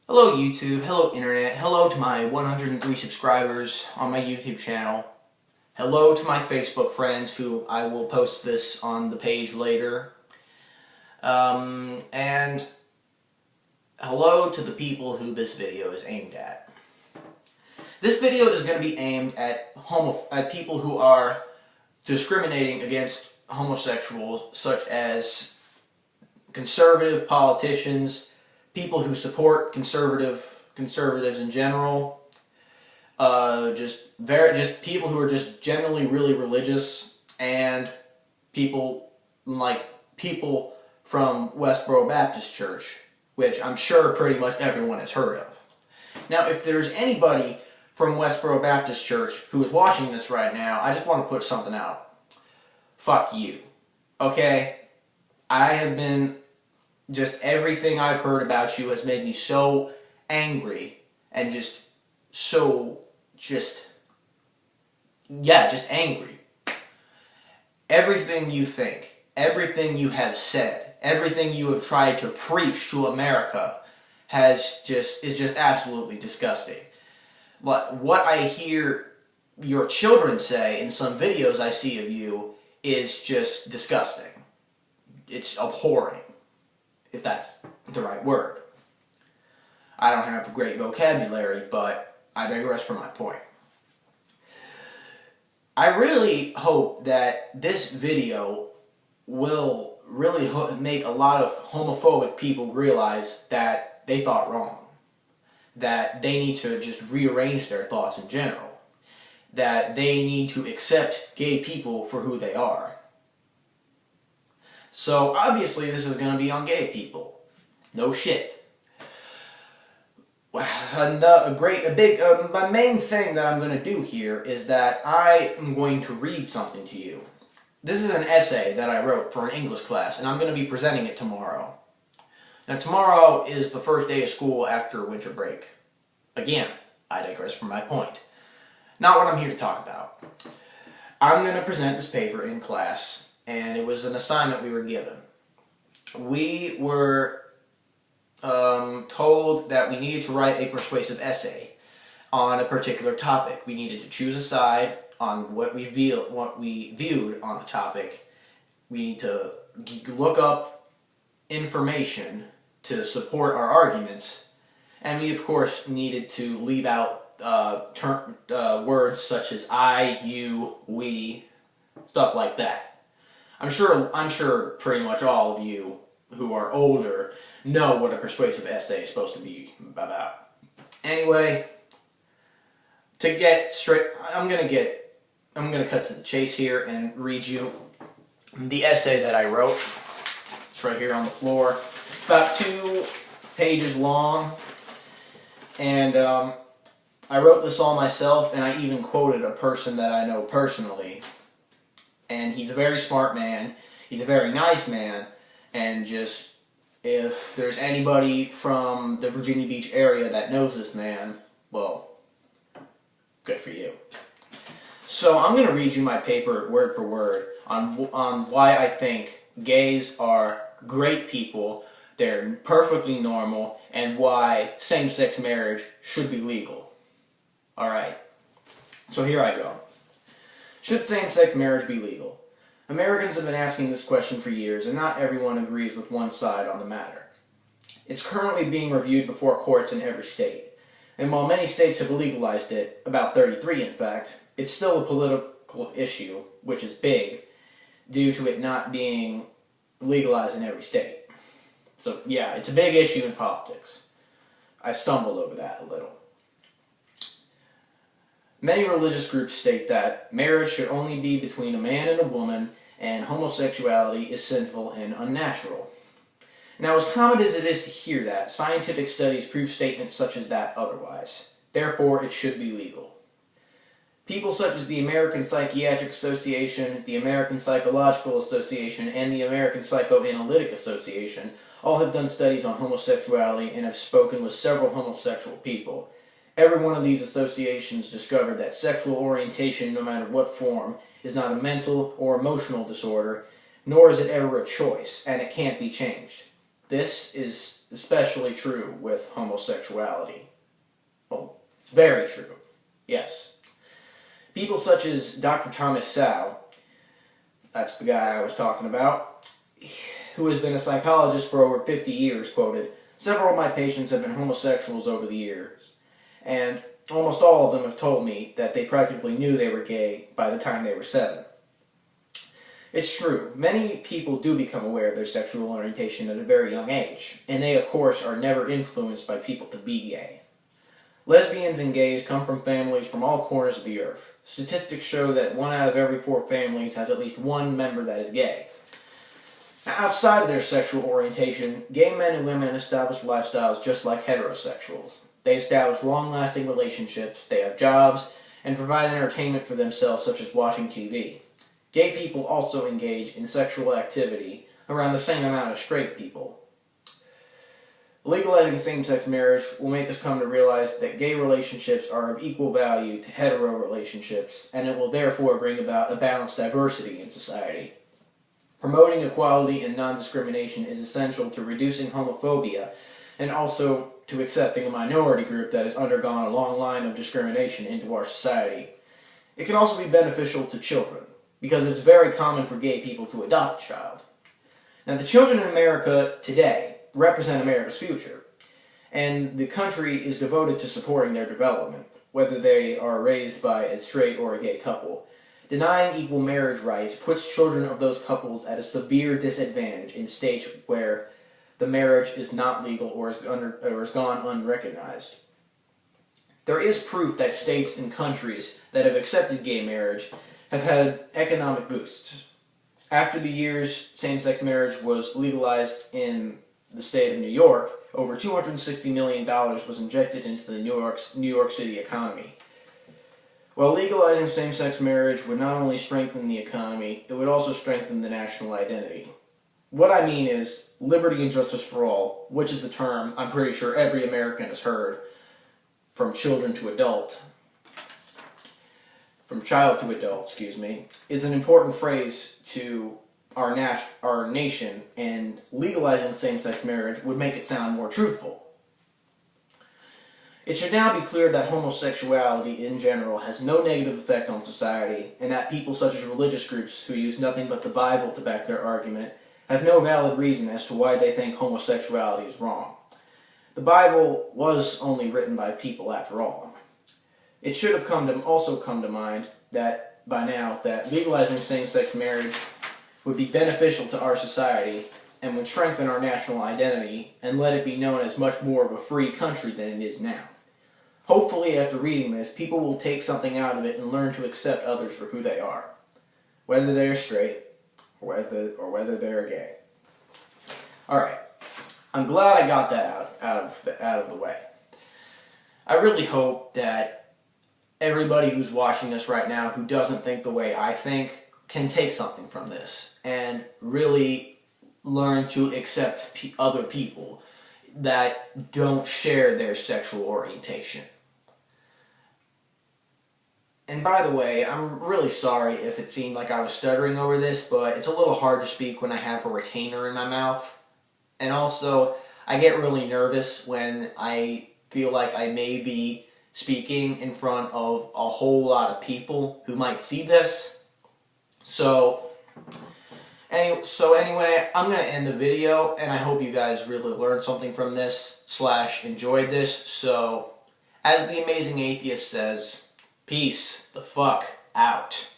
Hello YouTube, hello Internet, hello to my 103 subscribers on my YouTube channel. Hello to my Facebook friends who I will post this on the page later. And hello to the people who this video is aimed at. This video is going to be aimed at people who are discriminating against homosexuals, such as conservative politicians, people who support conservatives in general, just people who are just generally really religious, and people from Westboro Baptist Church, which I'm sure pretty much everyone has heard of. Now, if there's anybody from Westboro Baptist Church who is watching this right now, I just want to put something out. Fuck you. Okay? I have been... Just everything I've heard about you has made me so angry and just angry. Everything you think, everything you have said, everything you have tried to preach to America is just absolutely disgusting. What I hear your children say in some videos I see of you is just disgusting. It's abhorring, if that's the right word. I don't have a great vocabulary, but I digress from my point. I really hope that this video will really make a lot of homophobic people realize that they thought wrong. That they need to just rearrange their thoughts in general. That they need to accept gay people for who they are. So obviously this is going to be on gay people. No shit. My main thing that I'm going to do here is that I am going to read something to you. This is an essay that I wrote for an English class, and I'm going to be presenting it tomorrow. Now tomorrow is the first day of school after winter break. Again, I digress from my point. Not what I'm here to talk about. I'm going to present this paper in class, and it was an assignment we were given. We were told that we needed to write a persuasive essay on a particular topic. We needed to choose a side on what we viewed on the topic. We need to look up information to support our arguments, and we of course needed to leave out words such as I, you, we, stuff like that. I'm sure pretty much all of you who are older know what a persuasive essay is supposed to be about. Anyway, to get straight, I'm gonna cut to the chase here and read you the essay that I wrote. It's right here on the floor. About 2 pages long, and I wrote this all myself, and I even quoted a person that I know personally. And he's a very smart man, he's a very nice man, and just, if there's anybody from the Virginia Beach area that knows this man, well, good for you. So I'm going to read you my paper word for word on why I think gays are great people, they're perfectly normal, and why same-sex marriage should be legal. Alright, so here I go. Should same-sex marriage be legal? Americans have been asking this question for years, and not everyone agrees with one side on the matter. It's currently being reviewed before courts in every state, and while many states have legalized it, about 33 in fact, it's still a political issue, which is big, due to it not being legalized in every state. So yeah, it's a big issue in politics. I stumbled over that a little. Many religious groups state that marriage should only be between a man and a woman, and homosexuality is sinful and unnatural. Now, as common as it is to hear that, scientific studies prove statements such as that otherwise. Therefore, it should be legal. People such as the American Psychiatric Association, the American Psychological Association, and the American Psychoanalytic Association all have done studies on homosexuality and have spoken with several homosexual people. Every one of these associations discovered that sexual orientation, no matter what form, is not a mental or emotional disorder, nor is it ever a choice, and it can't be changed. This is especially true with homosexuality. Well, it's very true. Yes. People such as Dr. Thomas Sowell, that's the guy I was talking about, who has been a psychologist for over 50 years, quoted, "Several of my patients have been homosexuals over the years, and almost all of them have told me that they practically knew they were gay by the time they were 7. It's true, many people do become aware of their sexual orientation at a very young age, and they, of course, are never influenced by people to be gay. Lesbians and gays come from families from all corners of the earth. Statistics show that 1 out of every 4 families has at least one member that is gay. Now, outside of their sexual orientation, gay men and women establish lifestyles just like heterosexuals. They establish long-lasting relationships, they have jobs, and provide entertainment for themselves, such as watching TV. Gay people also engage in sexual activity around the same amount as straight people. Legalizing same-sex marriage will make us come to realize that gay relationships are of equal value to hetero relationships, and it will therefore bring about a balanced diversity in society. Promoting equality and non-discrimination is essential to reducing homophobia and also to accepting a minority group that has undergone a long line of discrimination into our society. It can also be beneficial to children, because it's very common for gay people to adopt a child. Now, the children in America today represent America's future, and the country is devoted to supporting their development, whether they are raised by a straight or a gay couple. Denying equal marriage rights puts children of those couples at a severe disadvantage in states where the marriage is not legal or has gone unrecognized. There is proof that states and countries that have accepted gay marriage have had economic boosts. After the years same-sex marriage was legalized in the state of New York, over $260 million was injected into the New York City economy. While legalizing same-sex marriage would not only strengthen the economy, it would also strengthen the national identity. What I mean is liberty and justice for all, which is the term I'm pretty sure every American has heard, from child to adult, is an important phrase to our nation, and legalizing same-sex marriage would make it sound more truthful. It should now be clear that homosexuality in general has no negative effect on society, and that people such as religious groups who use nothing but the Bible to back their argument have no valid reason as to why they think homosexuality is wrong. The Bible was only written by people after all. It should have also come to mind that by now that legalizing same-sex marriage would be beneficial to our society and would strengthen our national identity and let it be known as much more of a free country than it is now. Hopefully, after reading this, people will take something out of it and learn to accept others for who they are, whether they are straight or whether they are gay. Alright, I'm glad I got that out of the way. I really hope that everybody who's watching this right now who doesn't think the way I think can take something from this and really learn to accept other people that don't share their sexual orientation. And by the way, I'm really sorry if it seemed like I was stuttering over this, but it's a little hard to speak when I have a retainer in my mouth. And also, I get really nervous when I feel like I may be speaking in front of a whole lot of people who might see this. So anyway, I'm going to end the video, and I hope you guys really learned something from this, / enjoyed this. So, as the Amazing Atheist says, peace the fuck out.